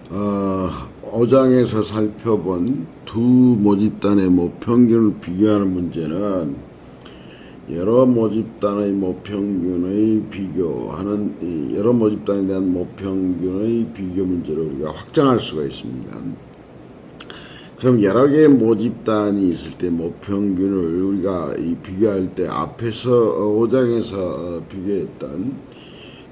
5장에서 살펴본 두 모집단의 모평균을 비교하는 문제는 여러 모집단의 모평균의 비교하는 여러 모집단에 대한 모평균의 비교 문제를 우리가 확장할 수가 있습니다. 그럼 여러 개의 모집단이 있을 때 모평균을 우리가 비교할 때 앞에서 5장에서 비교했던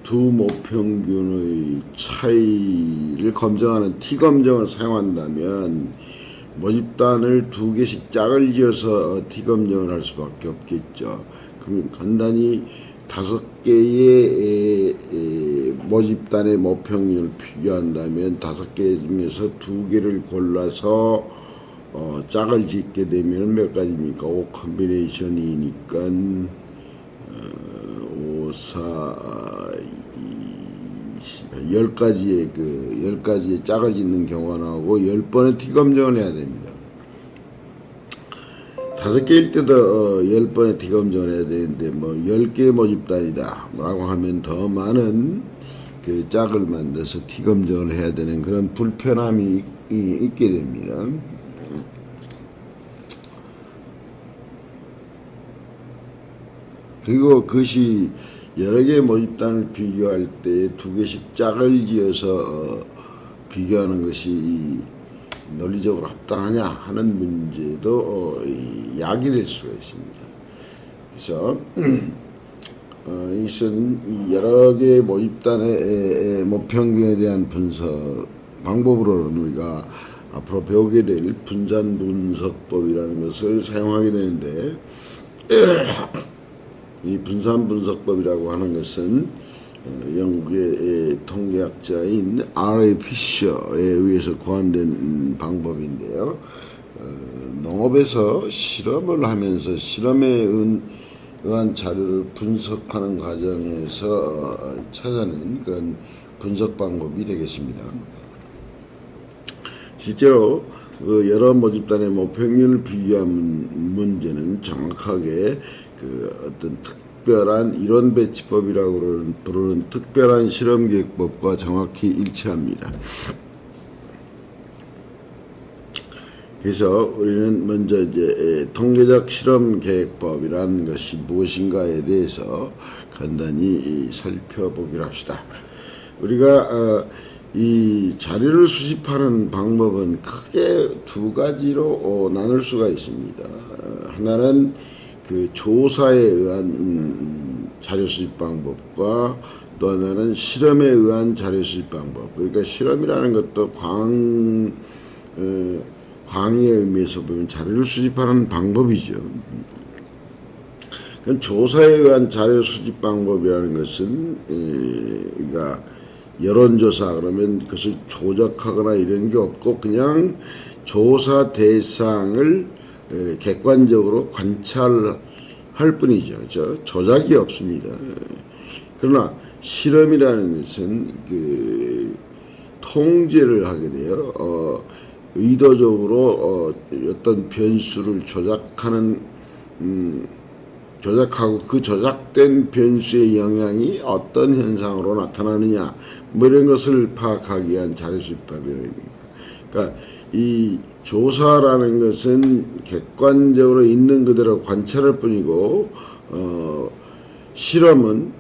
두 모평균의 차이를 검증하는 T검정을 사용한다면 모집단을 두 개씩 짝을 지어서 T검정을 할 수밖에 없겠죠. 그럼 간단히 5개의 모집단의 모평균을 비교한다면 5개 중에서 2개를 골라서 짝을 짓게 되면 몇 가지입니까? 5 컨비네이션이니까 5, 4, 10가지의 10가지의 짝을 짓는 경우가 나오고 10번의 T검정을 해야 됩니다. 5개일 때도 10번의 T검정을 해야 되는데 10개의 모집단이다 라고 하면 더 많은 그 짝을 만들어서 T검정을 해야 되는 그런 불편함이 있게 됩니다. 그리고 그것이 여러 개의 모집단을 비교할 때 2개씩 짝을 지어서 비교하는 것이 논리적으로 합당하냐 하는 문제도 야기될 수가 있습니다. 그래서 이것은 여러 개의 모집단의 모평균에 대한 분석 방법으로는 우리가 앞으로 배우게 될 분산 분석법이라는 것을 사용하게 되는데 이 분산 분석법이라고 하는 것은 영국의 통계학자인 R.A. 피셔에 의해서 고안된 방법인데요. 농업에서 실험을 하면서 실험에 의한 자료를 분석하는 과정에서 찾아낸 그런 분석 방법이 되겠습니다. 실제로 여러 모집단의 모평균을 비교한 문제는 정확하게 어떤 특별한 이론 배치법이라고 부르는 특별한 실험 계획법과 정확히 일치합니다. 그래서 우리는 먼저 이제 통계적 실험 계획법이라는 것이 무엇인가에 대해서 간단히 살펴보기로 합시다. 우리가 이 자료를 수집하는 방법은 크게 두 가지로 나눌 수가 있습니다. 하나는 그 조사에 의한 자료 수집 방법과 또 하나는 실험에 의한 자료 수집 방법. 그러니까 실험이라는 것도 광의의 의미에서 보면 자료를 수집하는 방법이죠. 그럼 조사에 의한 자료 수집 방법이라는 것은 그러니까 여론조사 그러면 그것을 조작하거나 이런 게 없고 그냥 조사 대상을 객관적으로 관찰할 뿐이죠. 그렇죠? 조작이 없습니다. 그러나 실험이라는 것은 통제를 하게 돼요. 의도적으로 어떤 변수를 조작하고 그 조작된 변수의 영향이 어떤 현상으로 나타나느냐 이런 것을 파악하기 위한 자료 수집법입니다. 그러니까 이 조사라는 것은 객관적으로 있는 그대로 관찰할 뿐이고 실험은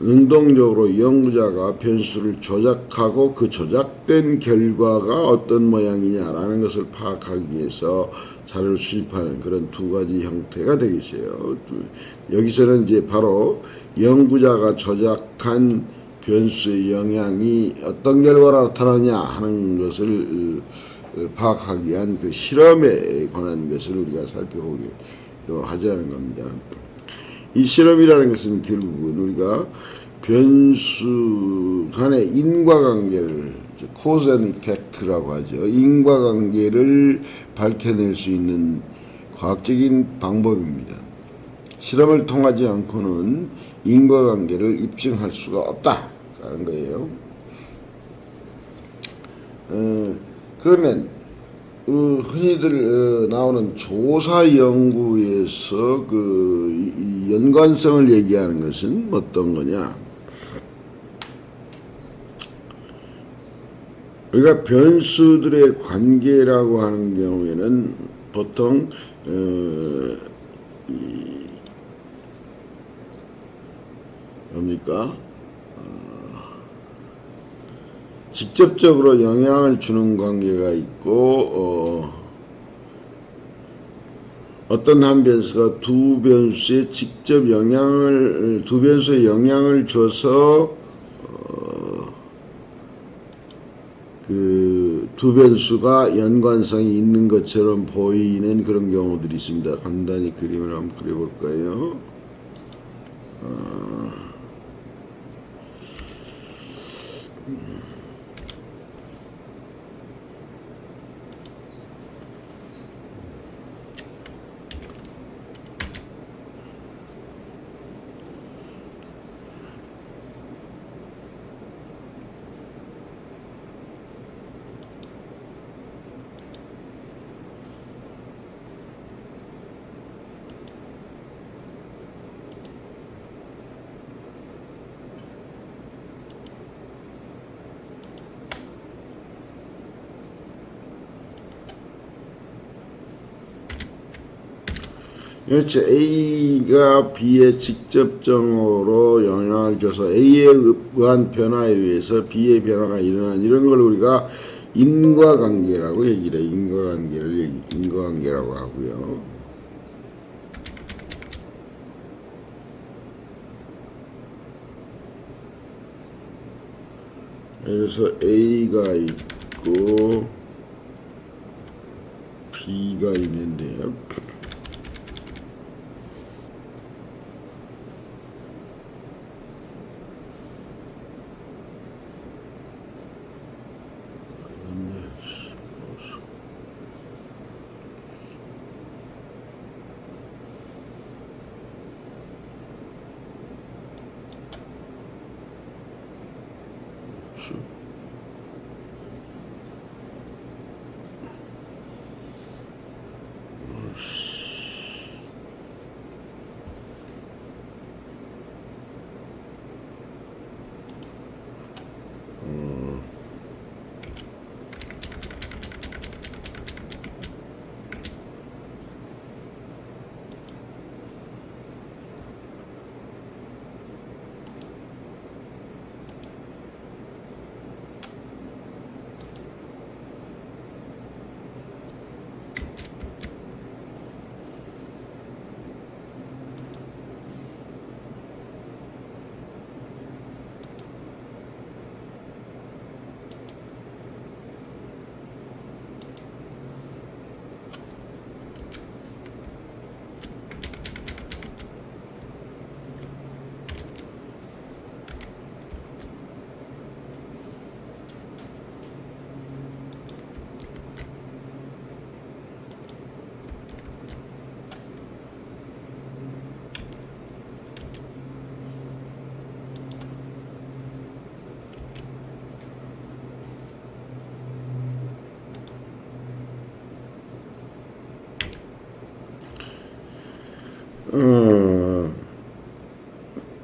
능동적으로 연구자가 변수를 조작하고 그 조작된 결과가 어떤 모양이냐라는 것을 파악하기 위해서 자료를 수집하는 그런 두 가지 형태가 되겠어요. 여기서는 이제 바로 연구자가 조작한 변수의 영향이 어떤 결과로 나타나냐 하는 것을 파악하기 위한 그 실험에 관한 것을 우리가 살펴보기로 하자는 겁니다. 이 실험이라는 것은 결국은 우리가 변수 간의 인과관계를 cause and effect라고 하죠. 인과관계를 밝혀낼 수 있는 과학적인 방법입니다. 실험을 통하지 않고는 인과관계를 입증할 수가 없다라는 거예요. 그러면 흔히들 나오는 조사 연구에서 그 연관성을 얘기하는 것은 어떤 거냐? 우리가 변수들의 관계라고 하는 경우에는 보통 뭡니까? 직접적으로 영향을 주는 관계가 있고 어떤 한 변수가 두 변수에 직접 두 변수에 영향을 줘서 그 두 변수가 연관성이 있는 것처럼 보이는 그런 경우들이 있습니다. 간단히 그림을 한번 그려볼까요? 그렇죠. A가 B에 직접적으로 영향을 줘서 A에 의한 변화에 의해서 B의 변화가 일어나는 이런 걸 우리가 인과관계라고 얘기를 해요. 인과관계라고 하고요. 그래서 A가 있고 B가 있는데요.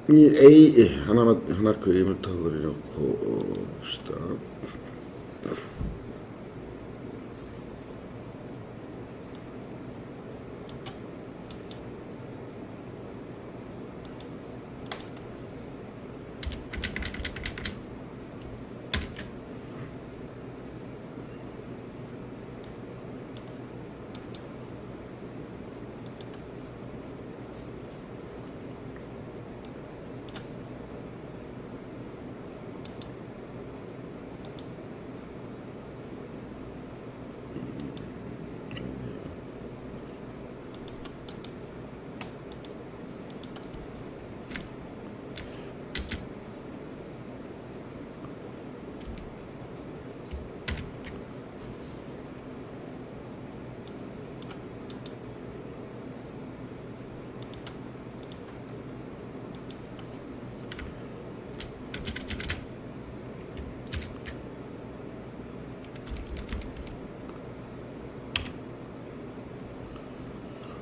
이 A 하나 그림을 더 그려놓고 봅시다.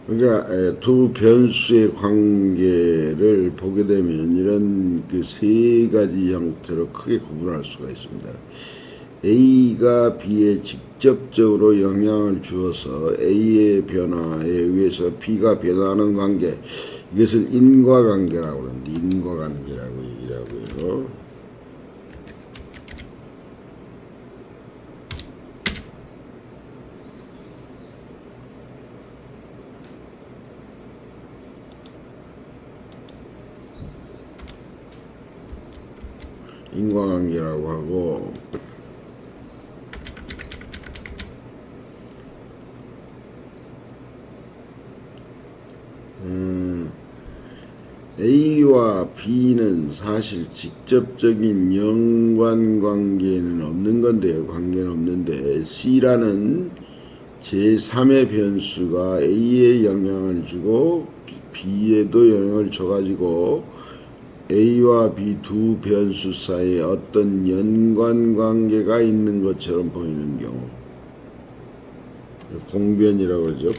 그러니까 두 변수의 관계를 보게 되면 이런 그 세 가지 형태로 크게 구분할 수가 있습니다. A가 B에 직접적으로 영향을 주어서 A의 변화에 의해서 B가 변화하는 관계, 이것을 인과관계라고 하는데, 인과관계라고 얘기를 하고요. 인과관계라고 하고, A와 B는 사실 직접적인 연관관계는 없는 건데요. 관계는 없는데, C라는 제3의 변수가 A에 영향을 주고 B에도 영향을 줘가지고 A와 B 두 변수 사이에 어떤 연관관계가 있는 것처럼 보이는 경우, 공변이라고 그러죠.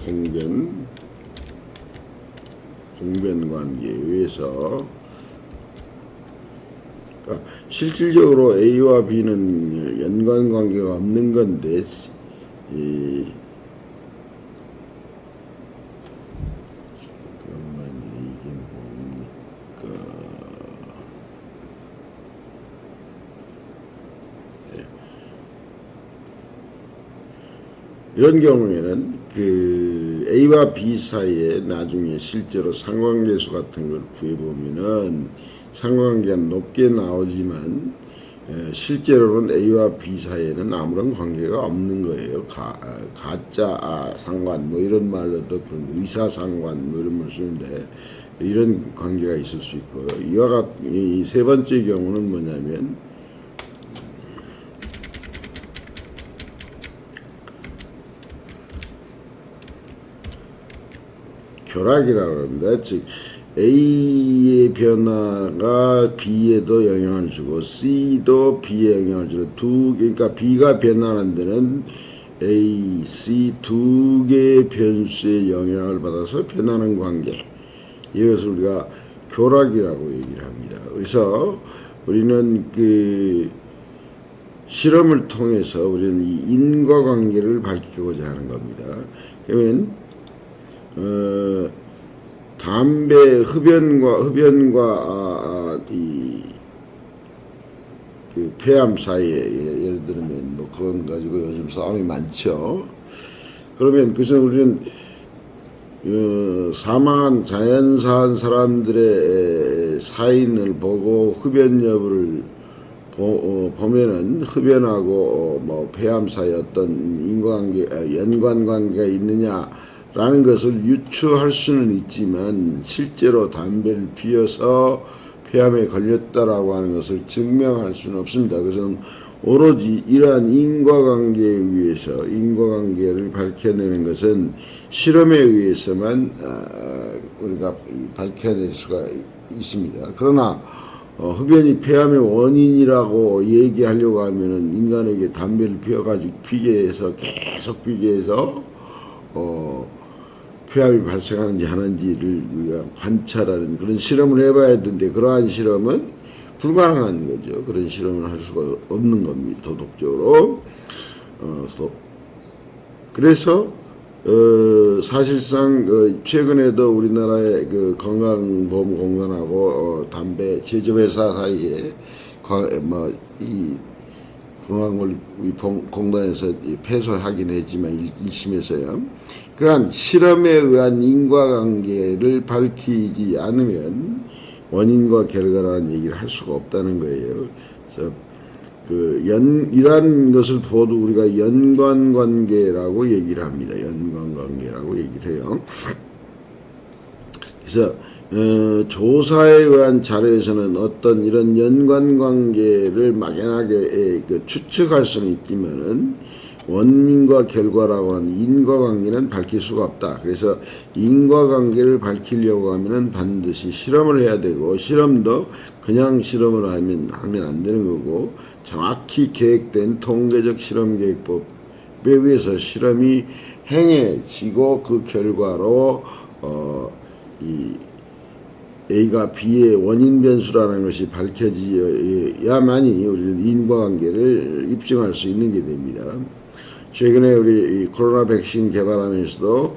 공변관계에 의해서, 그러니까 실질적으로 A와 B는 연관관계가 없는 건데, 이런 경우에는 그 A와 B 사이에 나중에 실제로 상관계수 같은 걸 구해보면은 상관관계가 높게 나오지만 실제로는 A와 B 사이에는 아무런 관계가 없는 거예요. 가짜 상관 뭐 이런 말로도 그런 의사상관 뭐 이런 말 쓰는데 이런 관계가 있을 수 있고요. 이와 같은 이 세 번째 경우는 뭐냐면 결합이라고 합니다. 즉 A의 변화가 B에도 영향을 주고 C도 B에 영향을 주는 그러니까 B가 변화하는 데는 A, C 두 개의 변수의 영향을 받아서 변하는 관계, 이것을 우리가 교락이라고 얘기를 합니다. 그래서 우리는 그 실험을 통해서 우리는 이 인과관계를 밝히고자 하는 겁니다. 그러면 담배 흡연과 그 폐암 사이에 예를 들면 뭐 그런 가지고 요즘 싸움이 많죠. 그러면 그래서 우리는 사망한 자연사한 사람들의 사인을 보고 흡연 여부를 보면은 흡연하고 뭐 폐암 사이에 어떤 연관관계가 있느냐라는 것을 유추할 수는 있지만 실제로 담배를 피워서 폐암에 걸렸다라고 하는 것을 증명할 수는 없습니다. 그래서 오로지 이러한 인과관계를 밝혀내는 것은 실험에 의해서만 우리가 밝혀낼 수가 있습니다. 그러나 흡연이 폐암의 원인이라고 얘기하려고 하면은 인간에게 담배를 피워가지고 계속 피게 해서 폐암이 발생하는지 하는지를 우리가 관찰하는 그런 실험을 해봐야 되는데, 그러한 실험은 불가능한 거죠. 그런 실험을 할 수가 없는 겁니다. 도덕적으로. 그래서 사실상 최근에도 우리나라의 그 건강보험공단하고 담배 제조회사 사이에 이 건강관리공단에서 패소하긴 했지만 1심에서요. 그러한 실험에 의한 인과관계를 밝히지 않으면 원인과 결과라는 얘기를 할 수가 없다는 거예요. 그래서 이러한 것을 보도 우리가 연관관계라고 얘기를 합니다. 연관관계라고 얘기를 해요. 그래서 조사에 의한 자료에서는 어떤 이런 연관관계를 막연하게 추측할 수는 있지만은 원인과 결과라고 하는 인과관계는 밝힐 수가 없다. 그래서 인과관계를 밝히려고 하면은 반드시 실험을 해야 되고, 실험도 그냥 실험을 하면 안 되는 거고, 정확히 계획된 통계적 실험계획법에 의해서 실험이 행해지고 그 결과로 A가 B의 원인 변수라는 것이 밝혀져야만이 우리는 인과관계를 입증할 수 있는 게 됩니다. 최근에 우리 이 코로나 백신 개발하면서도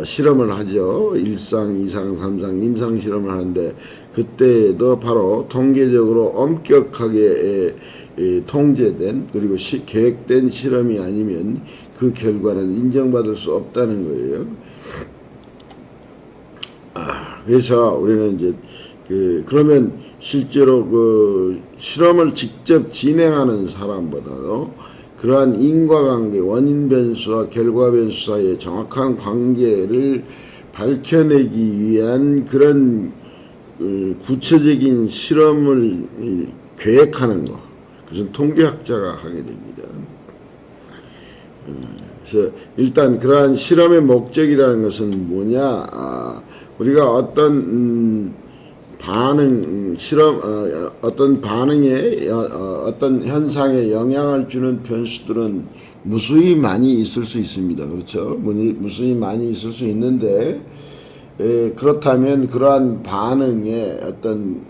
실험을 하죠. 1상, 2상, 3상, 임상 실험을 하는데 그때도 바로 통계적으로 엄격하게 통제된 그리고 계획된 실험이 아니면 그 결과는 인정받을 수 없다는 거예요. 그래서 우리는 이제 그러면 실제로 그 실험을 직접 진행하는 사람보다도 그러한 인과관계, 원인 변수와 결과 변수 사이의 정확한 관계를 밝혀내기 위한 그런 구체적인 실험을 계획하는 거, 그것은 통계학자가 하게 됩니다. 그래서 일단 그러한 실험의 목적이라는 것은 뭐냐? 우리가 어떤 반응, 어떤 반응에, 어떤 현상에 영향을 주는 변수들은 무수히 많이 있을 수 있습니다. 그렇죠? 무수히 많이 있을 수 있는데, 그렇다면 그러한 반응에 어떤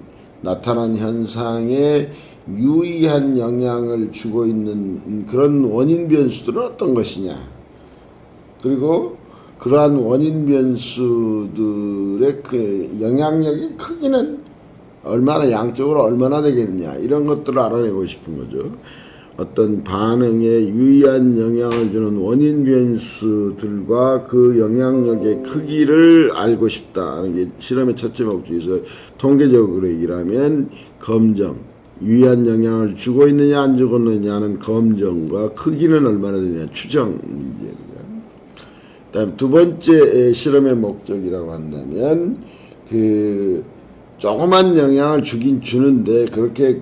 나타난 현상에 유의한 영향을 주고 있는 그런 원인 변수들은 어떤 것이냐? 그리고 그러한 원인 변수들의 그 영향력의 크기는 얼마나 양쪽으로 얼마나 되겠냐 이런 것들을 알아내고 싶은 거죠. 어떤 반응에 유의한 영향을 주는 원인 변수들과 그 영향력의 크기를 알고 싶다는 게 실험의 첫째 목적에서 통계적으로 얘기를 하면 검정, 유의한 영향을 주고 있느냐 안 주고 있느냐는 검정과 크기는 얼마나 되느냐 추정 문제입니다. 다음 두 번째 실험의 목적이라고 한다면 그 조그만 영향을 주긴 주는데 그렇게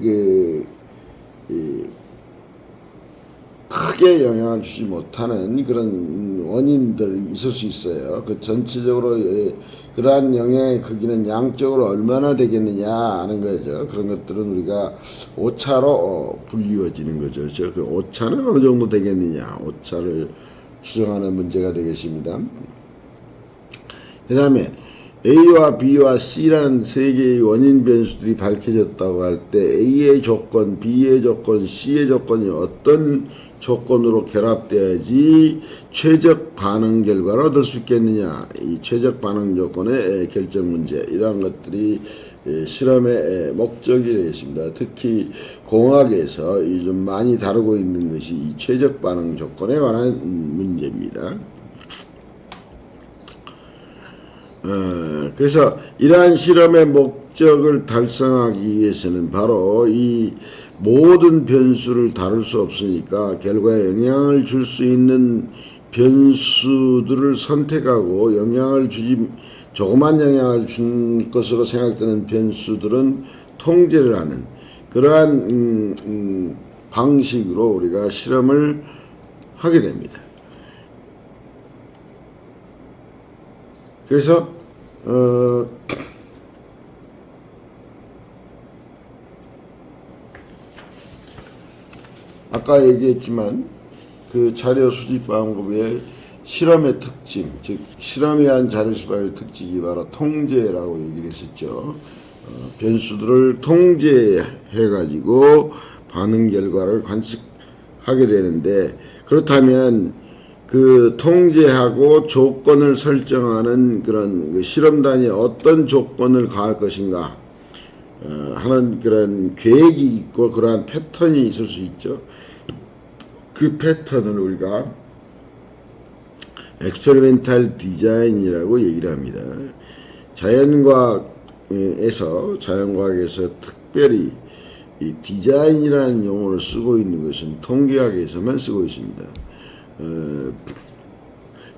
크게 영향을 주지 못하는 그런 원인들이 있을 수 있어요. 그 전체적으로 그러한 영향의 크기는 양적으로 얼마나 되겠느냐 하는 거죠. 그런 것들은 우리가 오차로 불리워지는 거죠. 그 오차는 어느 정도 되겠느냐 오차를 추정하는 문제가 되겠습니다. 그 다음에 A와 B와 C라는 세 개의 원인 변수들이 밝혀졌다고 할 때 A의 조건, B의 조건, C의 조건이 어떤 조건으로 결합돼야지 최적 반응 결과를 얻을 수 있겠느냐. 이 최적 반응 조건의 결정 문제 이러한 것들이 실험의 목적이 되겠습니다. 특히 공학에서 좀 많이 다루고 있는 것이 이 최적 반응 조건에 관한 문제입니다. 그래서 이러한 실험의 목적을 달성하기 위해서는 바로 이 모든 변수를 다룰 수 없으니까 결과에 영향을 줄 수 있는 변수들을 선택하고 조그만 영향을 준 것으로 생각되는 변수들은 통제를 하는 그러한 방식으로 우리가 실험을 하게 됩니다. 그래서 아까 얘기했지만 그 자료 수집 방법의 실험의 특징, 즉 실험에 의한 자료 수집의 특징이 바로 통제라고 얘기를 했었죠. 변수들을 통제해가지고 반응 결과를 관측하게 되는데 그렇다면 그 통제하고 조건을 설정하는 그런 그 실험단이 어떤 조건을 가할 것인가 하는 그런 계획이 있고 그러한 패턴이 있을 수 있죠. 그 패턴을 우리가 experimental design이라고 얘기를 합니다. 자연과학에서 특별히 이 디자인이라는 용어를 쓰고 있는 것은 통계학에서만 쓰고 있습니다.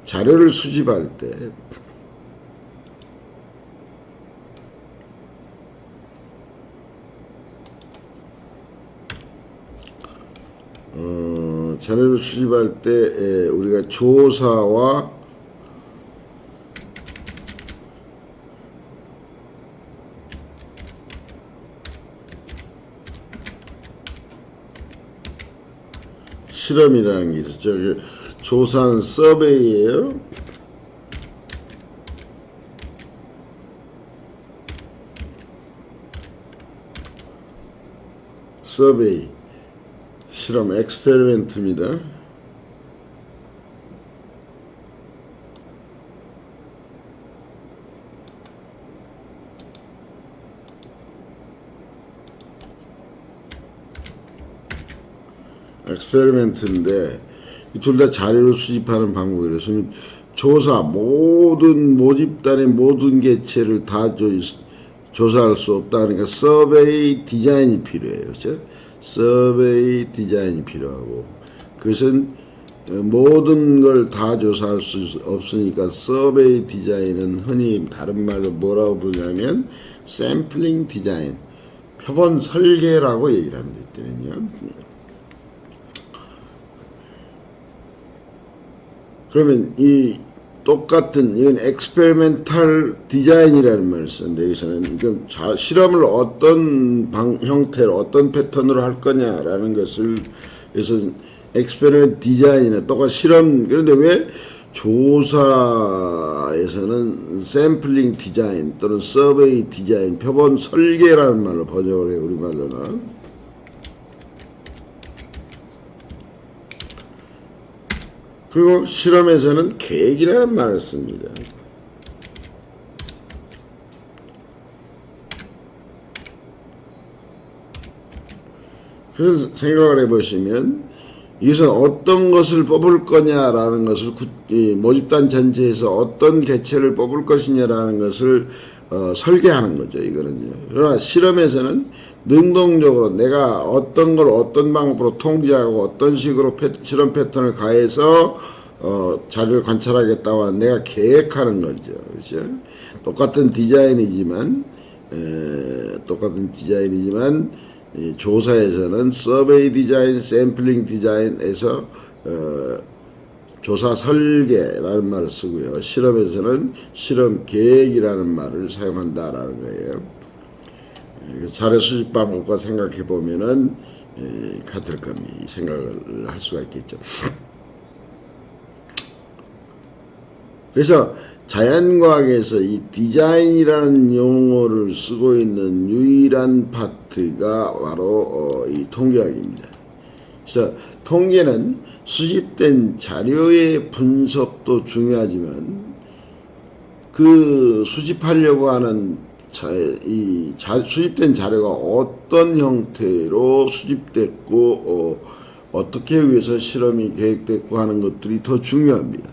자료를 수집할 때 우리가 조사와 실험이라는 게 있었죠. 조사는 서베이예요. 서베이 실험 엑스페리멘트입니다. 엑스페리멘트인데 이 둘 다 자료를 수집하는 방법이라서 조사 모든 모집단의 모든 개체를 다 조사할 수 없다. 그러니까 서베이 디자인이 필요해요. 그렇죠? 서베이 디자인이 필요하고 그것은 모든 걸 다 조사할 수 없으니까 서베이 디자인은 흔히 다른 말로 뭐라고 부르냐면 샘플링 디자인, 표본 설계라고 얘기를 합니다. 이때는요. 그러면 이 똑같은 이건 엑스페리멘탈 디자인이라는 말을 쓰는데 여기서는 좀 실험을 어떤 형태로 어떤 패턴으로 할 거냐라는 것을 그래서 엑스페리멘트 디자인이나 똑같이 실험 그런데 왜 조사에서는 샘플링 디자인 또는 서베이 디자인 표본 설계라는 말로 번역을 해요. 우리말로는. 그리고 실험에서는 계획이라는 말을 씁니다. 그래서 생각을 해보시면 이것은 어떤 것을 뽑을 거냐라는 것을 모집단 전체에서 어떤 개체를 뽑을 것이냐라는 것을 설계하는 거죠. 이거는요. 그러나 실험에서는 능동적으로 내가 어떤 걸 어떤 방법으로 통제하고 어떤 식으로 실험 패턴을 가해서 자료를 관찰하겠다고 하는 내가 계획하는 거죠. 그렇죠? 똑같은 디자인이지만 조사에서는 서베이 디자인, 샘플링 디자인에서 조사 설계라는 말을 쓰고요. 실험에서는 실험 계획이라는 말을 사용한다라는 거예요. 자료 수집 방법과 생각해 보면은 같을 겁니다. 생각을 할 수가 있겠죠. 그래서 자연과학에서 이 디자인이라는 용어를 쓰고 있는 유일한 파트가 바로 이 통계학입니다. 그래서 통계는 수집된 자료의 분석도 중요하지만 그 수집하려고 하는 수집된 자료가 어떤 형태로 수집됐고 어떻게 위해서 실험이 계획됐고 하는 것들이 더 중요합니다.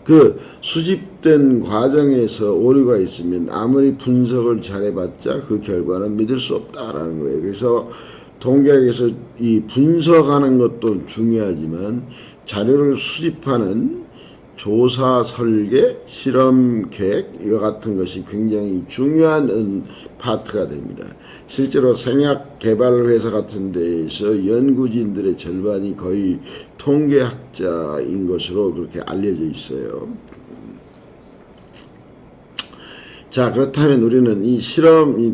그 수집된 과정에서 오류가 있으면 아무리 분석을 잘해봤자 그 결과는 믿을 수 없다라는 거예요. 그래서 통계학에서 이 분석하는 것도 중요하지만 자료를 수집하는 조사 설계, 실험 계획 이와 같은 것이 굉장히 중요한 파트가 됩니다. 실제로 생약 개발 회사 같은 데에서 연구진들의 절반이 거의 통계학자인 것으로 그렇게 알려져 있어요. 자, 그렇다면 우리는 이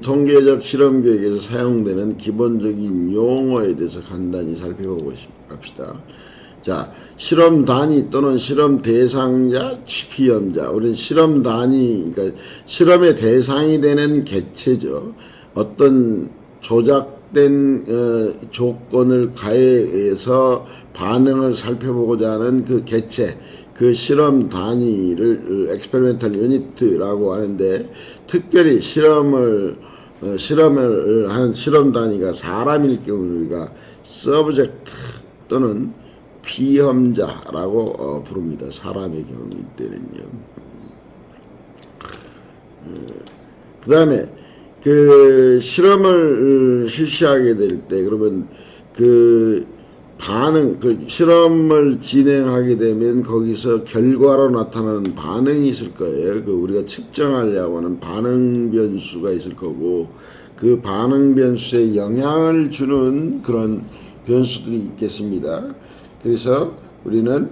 통계적 실험 계획에서 사용되는 기본적인 용어에 대해서 간단히 살펴보고 합시다. 자, 실험 단위 또는 실험 대상자, 피험자. 우리는 실험 단위, 그러니까 실험의 대상이 되는 개체죠. 어떤 조작된 조건을 가해해서 반응을 살펴보고자 하는 그 개체, 그 실험 단위를 experimental unit라고 하는데, 특별히 실험을 한 실험 단위가 사람일 경우 우리가 subject 또는 피험자라고 부릅니다. 사람의 경우일 때는요. 그 다음에 그 실험을 실시하게 될 때 그러면 그 반응, 그 실험을 진행하게 되면 거기서 결과로 나타나는 반응이 있을 거예요. 그 우리가 측정하려고 하는 반응 변수가 있을 거고 그 반응 변수에 영향을 주는 그런 변수들이 있겠습니다. 그래서 우리는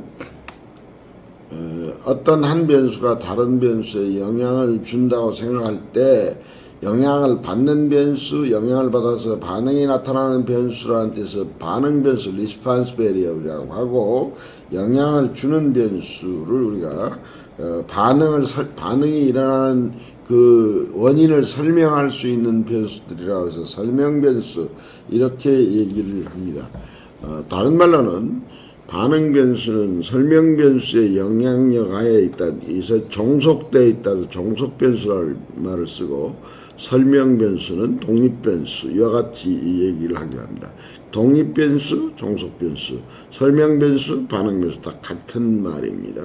어떤 한 변수가 다른 변수에 영향을 준다고 생각할 때 영향을 받는 변수, 영향을 받아서 반응이 나타나는 변수라는 뜻에서 반응 변수, 리스판스 베리어블이라고 하고, 영향을 주는 변수를 우리가 반응이 일어나는 그 원인을 설명할 수 있는 변수들이라고 해서 설명 변수 이렇게 얘기를 합니다. 다른 말로는 반응 변수는 설명 변수의 영향력 하에 있다. 이서 종속되어 있다도 종속 변수라는 말을 쓰고, 설명 변수는 독립 변수 이와 같이 얘기를 하게 합니다. 독립 변수, 종속 변수, 설명 변수, 반응 변수 다 같은 말입니다.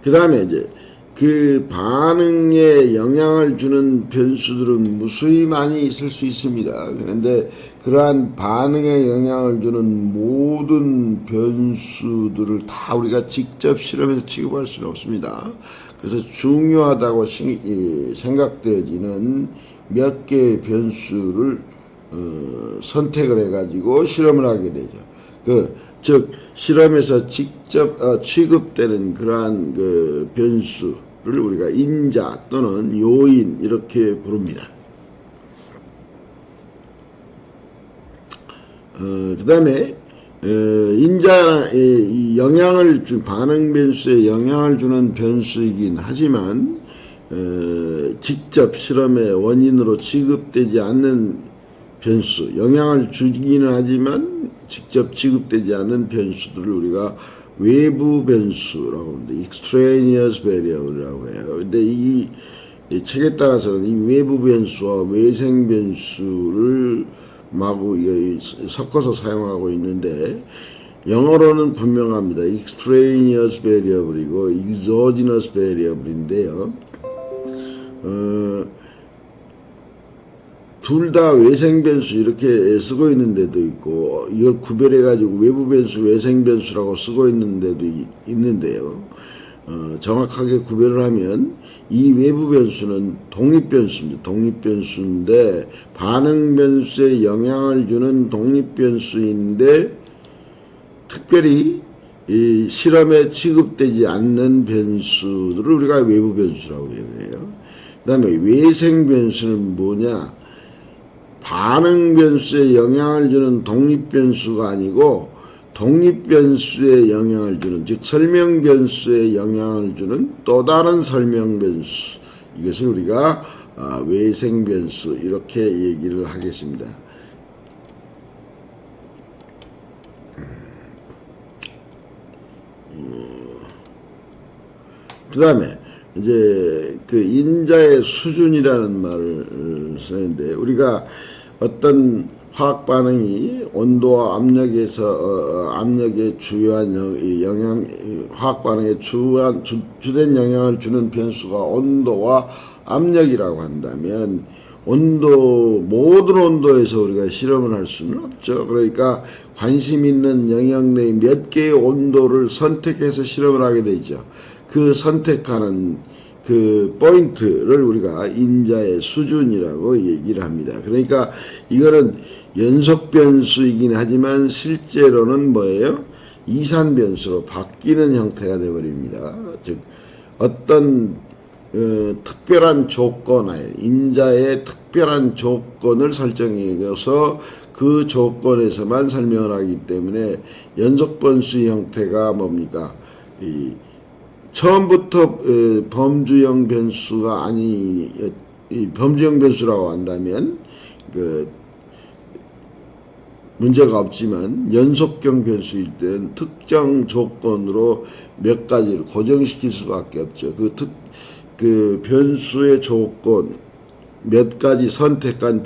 그 다음에 이제 그 반응에 영향을 주는 변수들은 무수히 많이 있을 수 있습니다. 그런데 그러한 반응에 영향을 주는 모든 변수들을 다 우리가 직접 실험해서 취급할 수는 없습니다. 그래서 중요하다고 생각되어지는 몇 개의 변수를 선택을 해가지고 실험을 하게 되죠. 즉 실험에서 직접 취급되는 그러한 그 변수를 우리가 인자 또는 요인 이렇게 부릅니다. 그 다음에 영향을 준 반응 변수에 영향을 주는 변수이긴 하지만 직접 실험의 원인으로 취급되지 않는 변수, 영향을 주기는 하지만 직접 취급되지 않는 변수들을 우리가 외부 변수라고 합니다. extraneous variable이라고 해요. 근데 이 책에 따라서는 이 외부 변수와 외생 변수를 마구 섞어서 사용하고 있는데, 영어로는 분명합니다. extraneous variable이고 exogenous variable인데요. 둘 다 외생 변수 이렇게 쓰고 있는 데도 있고, 이걸 구별해 가지고 외부 변수, 외생 변수라고 쓰고 있는 데도 있는데요. 정확하게 구별을 하면 이 외부 변수는 독립 변수입니다. 독립 변수인데 반응 변수에 영향을 주는 독립 변수인데, 특별히 이 실험에 취급되지 않는 변수들을 우리가 외부 변수라고 얘기해요. 그 다음에 외생 변수는 뭐냐? 반응 변수에 영향을 주는 독립 변수가 아니고 독립 변수에 영향을 주는, 즉 설명 변수에 영향을 주는 또 다른 설명 변수, 이것을 우리가 외생 변수 이렇게 얘기를 하겠습니다. 그 다음에 이제 그 인자의 수준이라는 말을 쓰는데, 우리가 어떤 화학 반응이 온도와 압력에서 압력에 주요한 영향, 화학 반응에 주된 영향을 주는 변수가 온도와 압력이라고 한다면, 모든 온도에서 우리가 실험을 할 수는 없죠. 그러니까 관심 있는 영역 내의 몇 개의 온도를 선택해서 실험을 하게 되죠. 그 선택하는 그 포인트를 우리가 인자의 수준이라고 얘기를 합니다. 그러니까 이거는 연속 변수이긴 하지만 실제로는 뭐예요? 이산 변수로 바뀌는 형태가 되어버립니다. 즉 어떤 특별한 조건하에, 인자의 특별한 조건을 설정해서 그 조건에서만 설명을 하기 때문에 연속 변수 형태가 뭡니까? 처음부터 범주형 변수가 범주형 변수라고 한다면 문제가 없지만, 연속형 변수일 때는 특정 조건으로 몇 가지를 고정시킬 수밖에 없죠. 그 변수의 조건, 몇 가지 선택한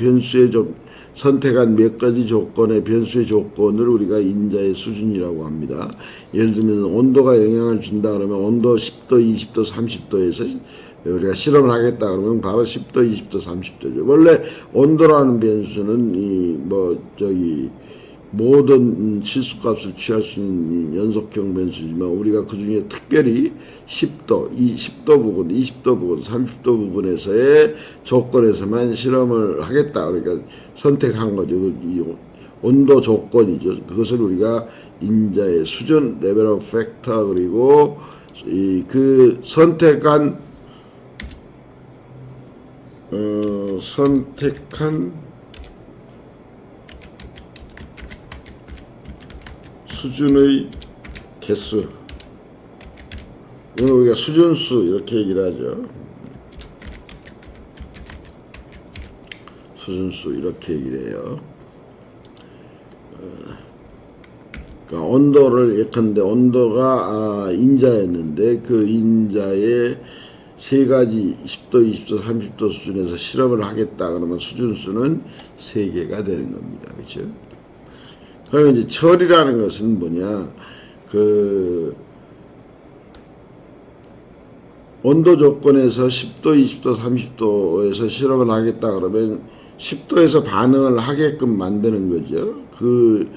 몇 가지 조건의 변수의 조건을 우리가 인자의 수준이라고 합니다. 예를 들면 온도가 영향을 준다 그러면 온도 10도, 20도, 30도에서 우리가 실험을 하겠다 그러면 바로 10도, 20도, 30도죠. 원래 온도라는 변수는 모든 실수값을 취할 수 있는 연속형 변수지만, 우리가 그 중에 특별히 10도, 10도 부분, 20도 부분, 30도 부분에서의 조건에서만 실험을 하겠다. 그러니까 선택한 거죠. 이 온도 조건이죠. 그것을 우리가 인자의 수준, 레벨 오브 팩터, 그리고 그 선택한 선택한 수준의 개수, 이건 우리가 수준수 이렇게 얘기를 하죠. 수준수 이렇게 얘기를 해요. 그러니까 온도를 예컨대 온도가 인자였는데 그 인자의 세 가지 10도, 20도, 30도 수준에서 실험을 하겠다 그러면 수준수는 3개가 되는 겁니다. 그렇죠? 그러면 이제 철이라는 것은 뭐냐? 그 온도 조건에서 10도, 20도, 30도에서 실험을 하겠다 그러면 10도에서 반응을 하게끔 만드는 거죠. 그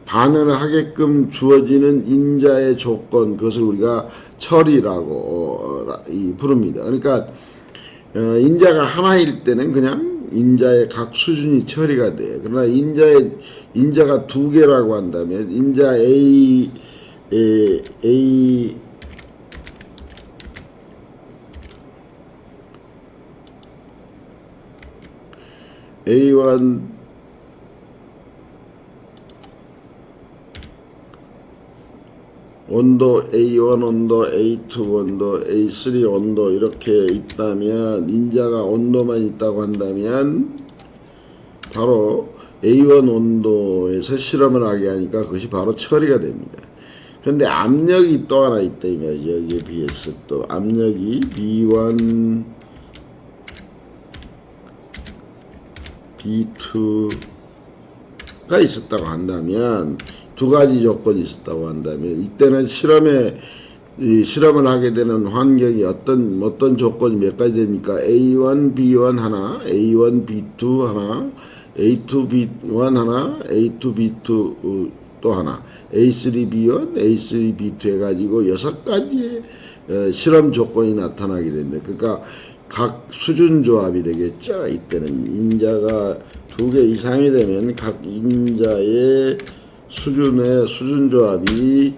반응을 하게끔 주어지는 인자의 조건, 그것을 우리가 철이라고 부릅니다. 그러니까 인자가 하나일 때는 그냥 인자의 각 수준이 처리가 돼요. 그러나 인자가 2개라고 한다면 인자 A1 온도, A1 온도, A2 온도, A3 온도 이렇게 있다면 인자가 온도만 있다고 한다면 바로 A1 온도에서 실험을 하게 하니까 그것이 바로 처리가 됩니다. 그런데 압력이 또 하나 있다 이 말이죠. 여기에 비해서 또 압력이 B1, B2가 있었다고 한다면 2가지 조건이 있었다고 한다면 이때는 실험을 하게 되는 환경이 어떤 조건이 몇 가지 됩니까? A1, B1 하나, A1, B2 하나, A2, B1 하나, A2, B2 또 하나, A3, B1, A3, B2 해가지고 6가지의 실험 조건이 나타나게 됩니다. 그러니까 각 수준 조합이 되겠죠. 이때는 인자가 2개 이상이 되면 각 인자의 수준 조합이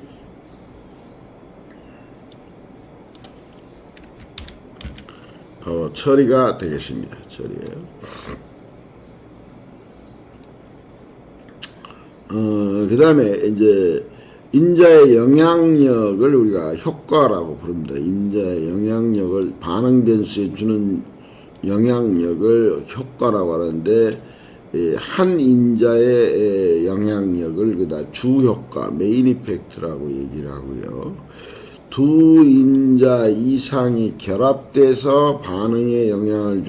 바로 처리가 되겠습니다. 처리예요. 그 다음에 이제 인자의 영향력을 우리가 효과라고 부릅니다. 인자의 영향력을 반응 변수에 주는 영향력을 효과라고 하는데 한 인자의 영향력을 그다 주효과 메인 이펙트라고 얘기를 하고요. 2 인자 이상이 결합돼서 반응에 영향을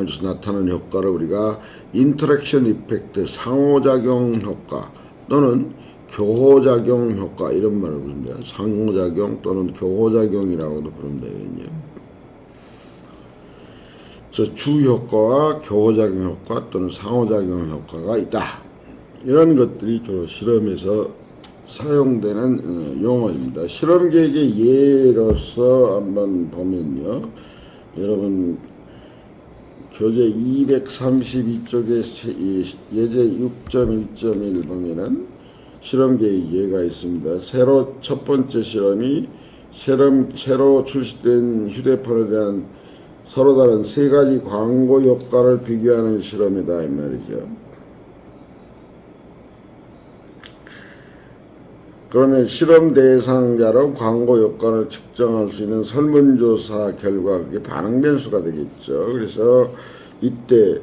줘서 나타나는 효과를 우리가 인터랙션 이펙트, 상호작용 효과 또는 교호작용 효과 이런 말을 부릅니다. 상호작용 또는 교호작용이라고도 부릅니다. 그래서 주효과와 교호작용 효과 또는 상호작용 효과가 있다. 이런 것들이 주로 실험에서 사용되는 용어입니다. 실험 계획의 예로서 한번 보면요. 여러분 교재 232쪽에 예제 6.1.1 보면은 실험 계획 예가 있습니다. 첫 번째 실험이 새로 출시된 휴대폰에 대한 서로 다른 3가지 광고 효과를 비교하는 실험이다 이 말이죠. 그러면 실험 대상자로 광고 효과를 측정할 수 있는 설문조사 결과 그게 반응 변수가 되겠죠. 그래서 이때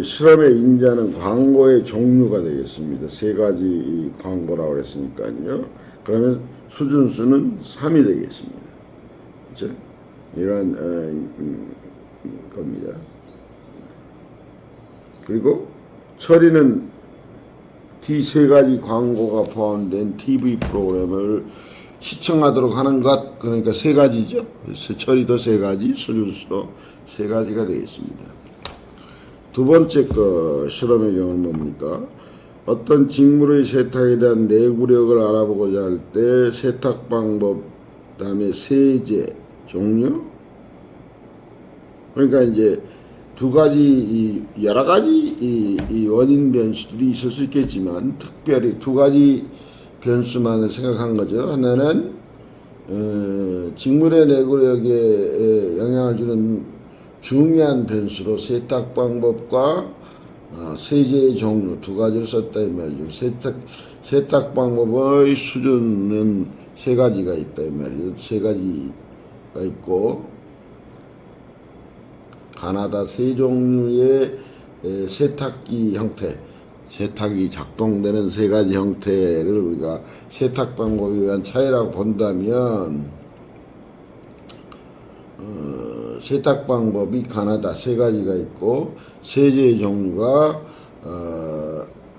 실험의 인자는 광고의 종류가 되겠습니다. 3가지 광고라고 그랬으니까요. 그러면 수준수는 3이 되겠습니다. 그렇죠? 이런 겁니다. 그리고 처리는 이 3가지 광고가 포함된 TV 프로그램을 시청하도록 하는 것, 그러니까 3가지죠. 처리도 3가지, 수준수도 3가지가 되겠습니다. 두 번째 실험의 경우는 뭡니까? 어떤 직물의 세탁에 대한 내구력을 알아보고자 할 때 세탁 방법, 다음에 세제 종류, 그러니까 이제 2가지 여러 가지 원인 변수들이 있을 수 있겠지만 특별히 2가지 변수만을 생각한 거죠. 하나는 직물의 내구력에 영향을 주는 중요한 변수로 세탁 방법과 세제의 종류 두 가지를 썼다 이 말이죠. 세탁 방법의 수준은 세 가지가 있다 이 말이죠. 세 가지가 있고 가나다 세 종류의 세탁기 형태, 세탁이 작동되는 세 가지 형태를 우리가 세탁 방법에 의한 차이라고 본다면 세탁 방법이 가나다 세 가지가 있고 세제의 종류가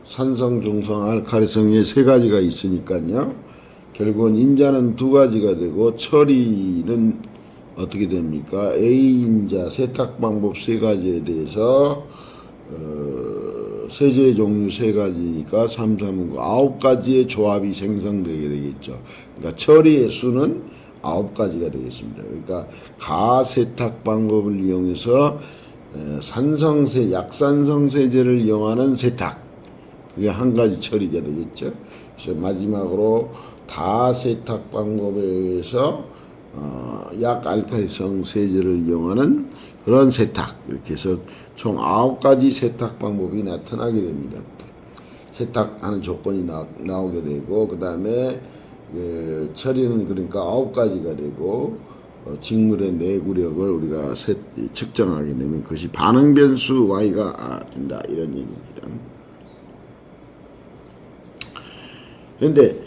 산성, 중성, 알칼리성의 세 가지가 있으니까요. 결국은 인자는 두 가지가 되고 처리는 어떻게 됩니까? A인자 세탁 방법 세 가지에 대해서 세제의 종류 세 가지니까 3, 3, 9, 9가지의 조합이 생성되게 되겠죠. 그러니까 처리의 수는 9가지가 되겠습니다. 그러니까 가세탁 방법을 이용해서 산성세, 약산성 세제를 이용하는 세탁, 그게 한 가지 처리가 되겠죠. 그래서 마지막으로 다세탁 방법에 의해서 약알칼리성 세제를 이용하는 그런 세탁, 이렇게 해서 총 9가지 세탁 방법이 나타나게 됩니다. 세탁하는 조건이 나오게 되고, 그 다음에 처리는 그러니까 9가지가 되고, 직물의 내구력을 우리가 측정하게 되면 그것이 반응 변수 Y가 된다, 이런 얘기입니다. 그런데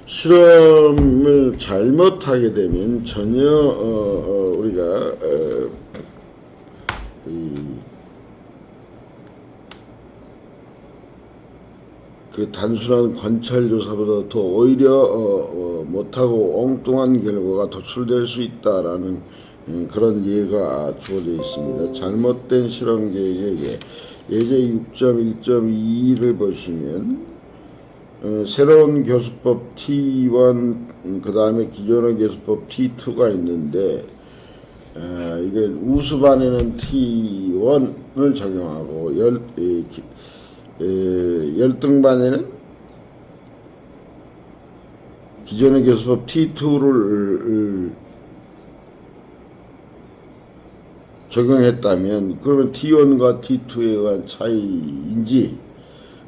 실험을 잘못하게 되면 전혀 우리가 그 단순한 관찰조사보다 더 오히려 못하고 엉뚱한 결과가 도출될 수 있다라는 그런 예가 주어져 있습니다. 잘못된 실험 계획에 예제 6.1.2를 보시면 새로운 교수법 T1 그 다음에 기존의 교수법 T2가 있는데 이게 우수반에는 T1을 적용하고 열등반에는 기존의 교수법 T2를 적용했다면 그러면 T1과 T2에 의한 차이인지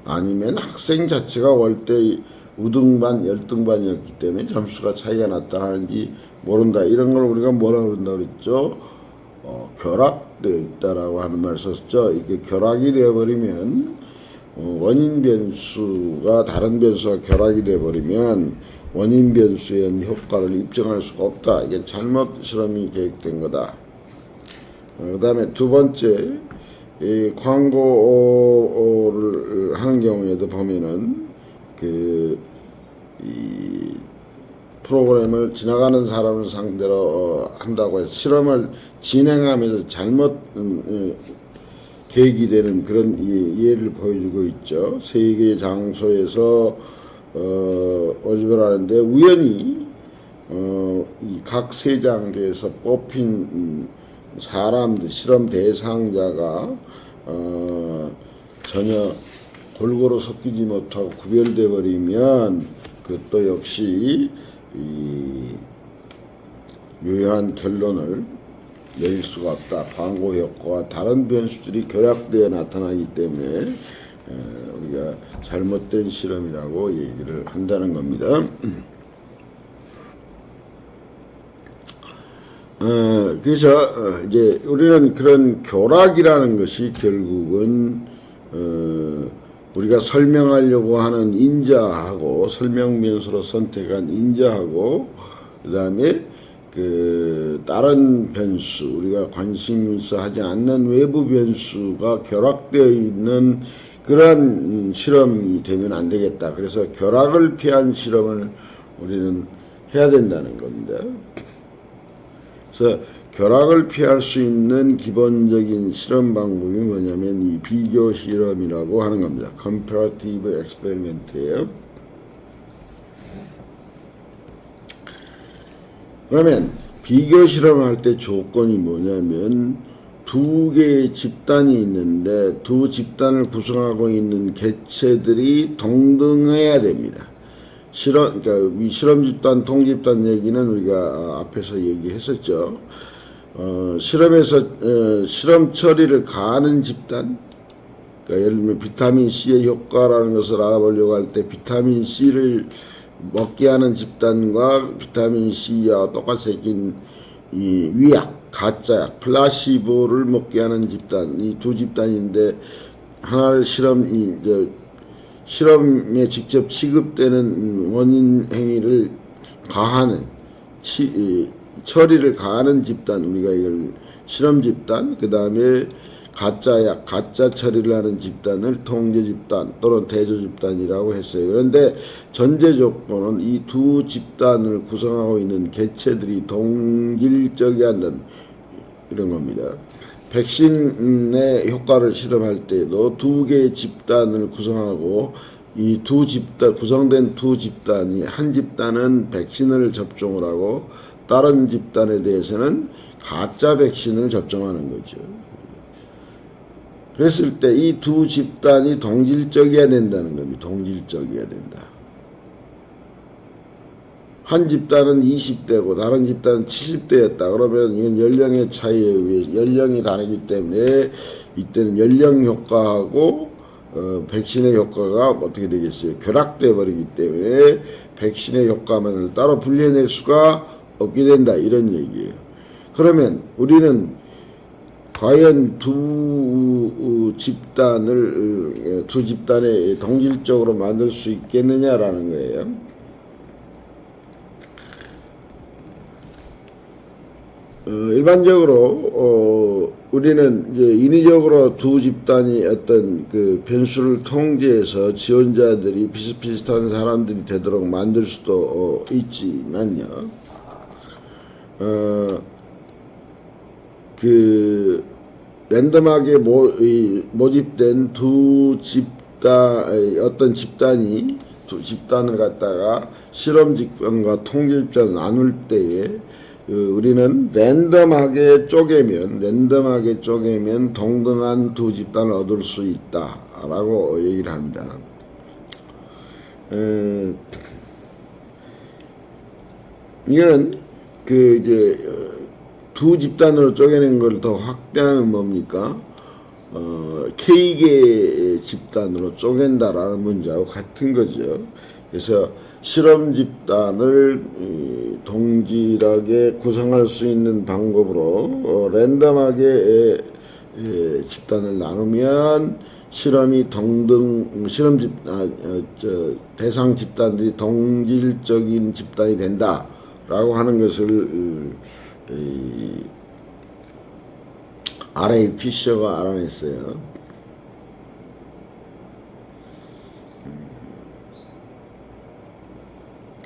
아니면 학생 자체가 월대 우등반, 열등반이었기 때문에 점수가 차이가 났다 하는지 모른다. 이런 걸 우리가 뭐라 그런다 그랬죠? 결합되어 있다라고 하는 말을 썼죠. 이렇게 결합이 되어버리면 원인 변수가 다른 변수와 결합이 되어버리면 원인 변수에 의한 효과를 입증할 수가 없다. 이게 잘못 실험이 계획된 거다. 그 다음에 두 번째, 광고를 하는 경우에도 보면은 이 프로그램을 지나가는 사람을 상대로 한다고 해서 실험을 진행하면서 잘못 계획이 되는 그런 예를 보여주고 있죠. 세 개의 장소에서 모집을 하는데 우연히 이 각 세 장소에서 뽑힌 사람들 실험 대상자가 전혀 골고루 섞이지 못하고 구별돼 버리면 그것도 역시 이 유효한 결론을 내릴 수가 없다. 광고 효과와 다른 변수들이 결합되어 나타나기 때문에 우리가 잘못된 실험이라고 얘기를 한다는 겁니다. 그래서 이제 우리는 그런 교락이라는 것이 결국은 우리가 설명하려고 하는 인자하고 설명 변수로 선택한 인자하고 그다음에 그 다른 변수 우리가 관심 있어 하지 않는 외부 변수가 결합되어 있는 그런 실험이 되면 안 되겠다. 그래서 결합을 피한 실험을 우리는 해야 된다는 겁니다. 그래서 결합을 피할 수 있는 기본적인 실험 방법이 뭐냐면 이 비교 실험이라고 하는 겁니다. Comparative Experiment예요. 그러면 비교 실험할 때 조건이 뭐냐면 두 개의 집단이 있는데 두 집단을 구성하고 있는 개체들이 동등해야 됩니다. 그러니까 이 실험 집단, 통 집단 얘기는 우리가 앞에서 얘기했었죠. 실험에서 실험 처리를 가하는 집단, 그러니까 예를 들면 비타민 C의 효과라는 것을 알아보려고 할 때 비타민 C를 먹게 하는 집단과 비타민 C와 똑같이 생긴 이 위약, 가짜약, 플라시보를 먹게 하는 집단, 이 두 집단인데 하나를 실험에 직접 취급되는 원인 행위를 가하는 처리를 가하는 집단, 우리가 이걸 실험 집단, 그 다음에 가짜약, 가짜 처리를 하는 집단을 통제 집단 또는 대조 집단이라고 했어요. 그런데 전제 조건은 이 두 집단을 구성하고 있는 개체들이 동질적이하는 이런 겁니다. 백신의 효과를 실험할 때도 두 개의 집단을 구성하고 이 두 집단, 구성된 두 집단이 한 집단은 백신을 접종을 하고 다른 집단에 대해서는 가짜 백신을 접종하는 거죠. 그랬을 때 이 두 집단이 동질적이어야 된다는 겁니다. 동질적이어야 된다. 한 집단은 20대고 다른 집단은 70대였다. 그러면 이건 연령의 차이에 의해 연령이 다르기 때문에 이때는 연령 효과하고 백신의 효과가 어떻게 되겠어요? 결합돼 버리기 때문에 백신의 효과만을 따로 분리해낼 수가 없게 된다. 이런 얘기예요. 그러면 우리는 과연 두 집단에 동질적으로 만들 수 있겠느냐라는 거예요. 일반적으로 우리는 이제 인위적으로 두 집단이 어떤 그 변수를 통제해서 지원자들이 비슷비슷한 사람들이 되도록 만들 수도 있지만요. 그 랜덤하게 모집된 두 집단을 갖다가 실험 집단과 통제 집단을 나눌 때에 우리는 랜덤하게 쪼개면 동등한 두 집단을 얻을 수 있다라고 얘기를 합니다. 이거는 두 집단으로 쪼개낸 걸 더 확대하면 뭡니까? K개의 집단으로 쪼갠다라는 문제하고 같은 거죠. 그래서 실험 집단을 동질하게 구성할 수 있는 방법으로 랜덤하게 집단을 나누면 대상 집단들이 동질적인 집단이 된다라고 하는 것을 R.A. 피셔가 알아냈어요.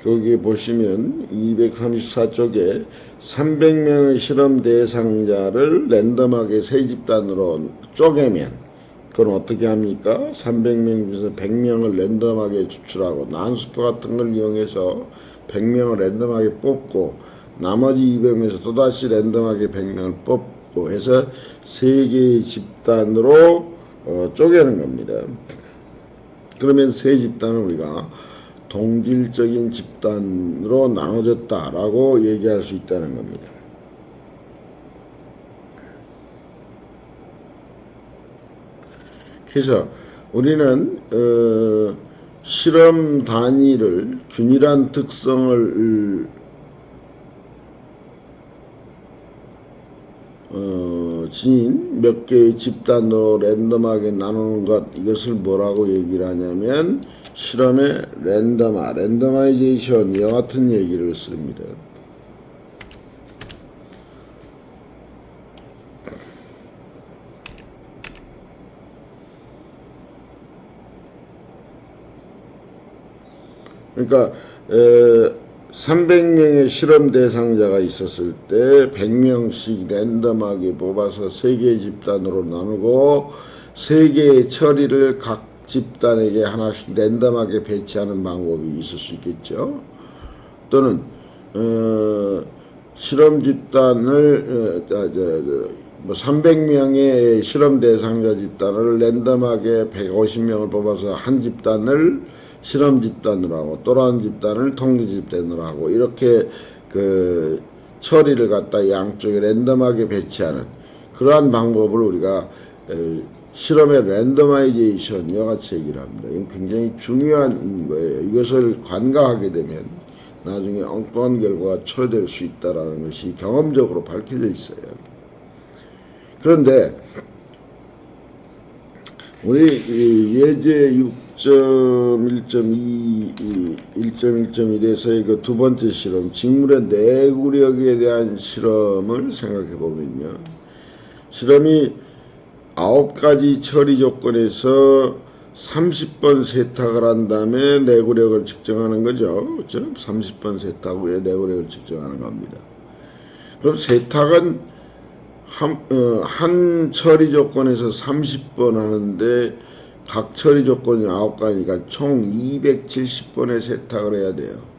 거기 보시면 234쪽에 300명의 실험 대상자를 랜덤하게 세 집단으로 쪼개면 그건 어떻게 합니까? 300명 중에서 100명을 랜덤하게 추출하고 난수표 같은 걸 이용해서 100명을 랜덤하게 뽑고 나머지 200명에서 또다시 랜덤하게 100명을 뽑고 해서 세 개의 집단으로 쪼개는 겁니다. 그러면 세 집단을 우리가 동질적인 집단으로 나눠졌다라고 얘기할 수 있다는 겁니다. 그래서 우리는 실험 단위를 균일한 특성을 지닌 몇 개의 집단으로 랜덤하게 나누는 것, 이것을 뭐라고 얘기를 하냐면 실험의 랜더마이제이션, 이와 같은 얘기를 씁니다. 그러니까 300명의 실험 대상자가 있었을 때 100명씩 랜덤하게 뽑아서 3개의 집단으로 나누고 3개의 처리를 각 집단에게 하나씩 랜덤하게 배치하는 방법이 있을 수 있겠죠. 또는 실험 집단을 300명의 실험 대상자 집단을 랜덤하게 150명을 뽑아서 한 집단을 실험 집단으로 하고 또 다른 집단을 통제 집단으로 하고 이렇게 그 처리를 갖다 양쪽에 랜덤하게 배치하는 그러한 방법을 우리가 실험의 랜더마이제이션 여같이 얘기를 합니다. 이건 굉장히 중요한 거예요. 이것을 관가하게 되면 나중에 엉뚱한 결과가 초래될 수 있다는 것이 경험적으로 밝혀져 있어요. 그런데 우리 예제 6.1.1.1에서의 그 두 번째 실험, 직물의 내구력에 대한 실험을 생각해 보면요. 실험이 9가지 처리 조건에서 30번 세탁을 한 다음에 내구력을 측정하는 거죠. 그렇죠? 30번 세탁 후에 내구력을 측정하는 겁니다. 그럼 세탁은 한 처리 조건에서 30번 하는데 각 처리 조건이 9가지니까 총 270번의 세탁을 해야 돼요.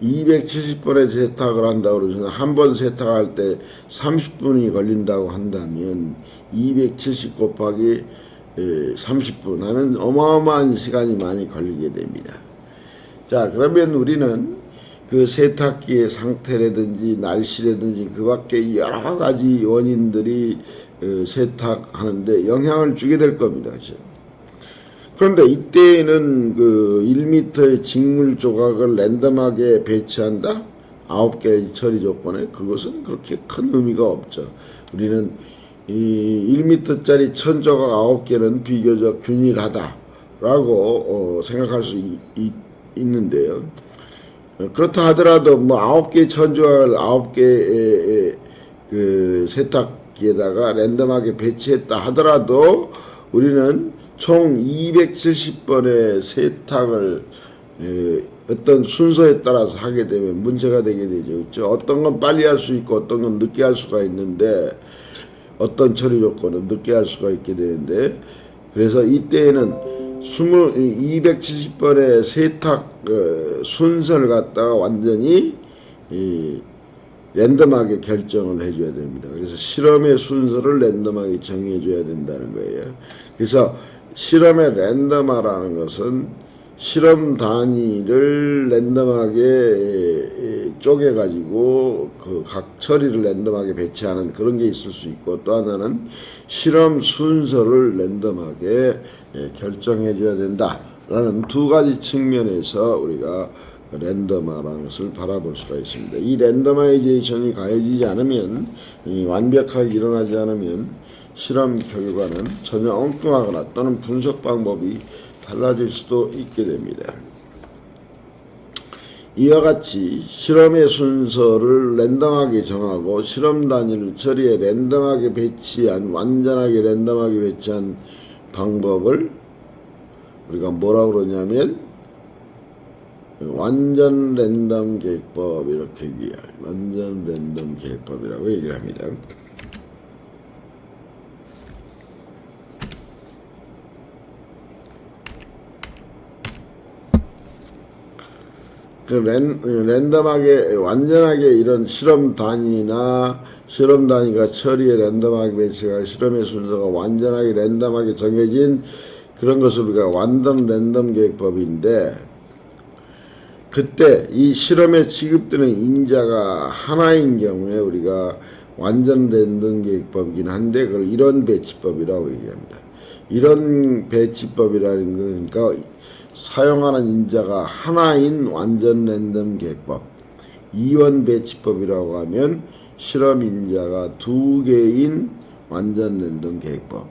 270번의 세탁을 한다고 그러면 한 번 세탁할 때 30분이 걸린다고 한다면 270 곱하기 30분 하면 어마어마한 시간이 많이 걸리게 됩니다. 자, 그러면 우리는 그 세탁기의 상태라든지 날씨라든지 그 밖에 여러 가지 원인들이 세탁하는데 영향을 주게 될 겁니다. 그렇죠? 그런데 이때에는 그 1m의 직물 조각을 랜덤하게 배치한다? 9개의 처리 조건에 그것은 그렇게 큰 의미가 없죠. 우리는 이 1m짜리 천조각 9개는 비교적 균일하다라고 생각할 수 있는데요. 그렇다 하더라도 뭐 9개의 천조각을 9개의 그 세탁기에다가 랜덤하게 배치했다 하더라도 우리는 총 270번의 세탁을 어떤 순서에 따라서 하게 되면 문제가 되게 되죠. 그렇죠? 어떤 건 빨리 할 수 있고 어떤 건 늦게 할 수가 있는데 어떤 처리 조건은 늦게 할 수가 있게 되는데 그래서 이때에는 270번의 세탁 순서를 갖다가 완전히 랜덤하게 결정을 해줘야 됩니다. 그래서 실험의 순서를 랜덤하게 정해줘야 된다는 거예요. 그래서 실험의 랜덤화라는 것은 실험 단위를 랜덤하게 쪼개가지고 그 각 처리를 랜덤하게 배치하는 그런 게 있을 수 있고 또 하나는 실험 순서를 랜덤하게 결정해줘야 된다라는 두 가지 측면에서 우리가 랜덤화라는 것을 바라볼 수가 있습니다. 이 랜더마이제이션이 가해지지 않으면 완벽하게 일어나지 않으면 실험 결과는 전혀 엉뚱하거나 또는 분석 방법이 달라질 수도 있게 됩니다. 이와 같이 실험의 순서를 랜덤하게 정하고 실험 단위를 처리에 랜덤하게 배치한 완전하게 랜덤하게 배치한 방법을 우리가 뭐라고 그러냐면 완전 랜덤 계획법 이렇게 얘기해요. 완전 랜덤 계획법이라고 얘기를 합니다. 그 랜덤하게 완전하게 이런 실험 단위나 실험 단위가 처리에 랜덤하게 배치가 실험의 순서가 완전하게 랜덤하게 정해진 그런 것을 우리가 완전 랜덤 계획법인데 그때 이 실험에 취급되는 인자가 하나인 경우에 우리가 완전 랜덤 계획법이긴 한데 그걸 이런 배치법이라고 얘기합니다. 이런 배치법이라는 거니까 사용하는 인자가 하나인 완전 랜덤 계획법, 이원 배치법이라고 하면 실험 인자가 2개인 완전 랜덤 계획법,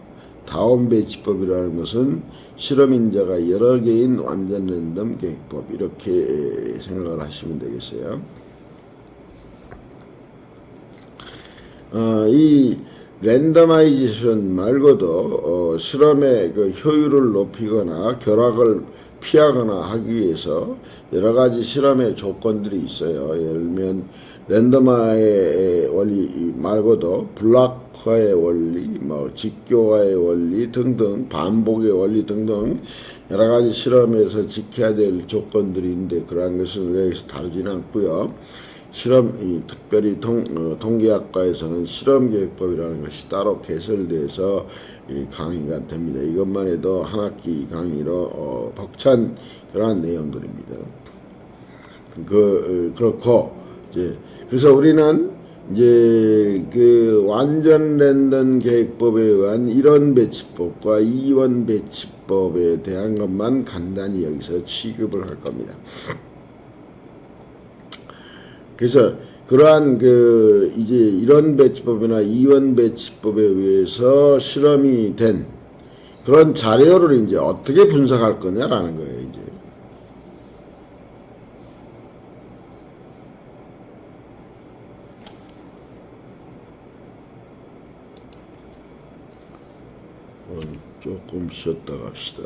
다원 배치법이라는 것은 실험 인자가 여러 개인 완전 랜덤 계획법 이렇게 생각을 하시면 되겠어요. 이 랜더마이제이션 말고도 실험의 그 효율을 높이거나 결합을 피하거나 하기 위해서 여러 가지 실험의 조건들이 있어요. 예를 들면 랜덤화의 원리 말고도 블락화의 원리, 직교화의 원리 등등, 반복의 원리 등등 여러 가지 실험에서 지켜야 될 조건들이 있는데 그러한 것을 우리가 여기서 다루지는 않고요. 특별히 통계학과에서는 실험계획법이라는 것이 따로 개설돼서 강의가 됩니다. 이것만 해도 한 학기 강의로 벅찬 그러한 내용들입니다. 그렇고 이제 그래서 우리는 이제 그 완전 랜덤 계획법에 의한 1원 배치법과 2원 배치법에 대한 것만 간단히 여기서 취급을 할 겁니다. 그래서 그러한 이제 1원 배치법이나 2원 배치법에 의해서 실험이 된 그런 자료를 이제 어떻게 분석할 거냐라는 거예요, 이제. 조금 쉬었다 갑시다.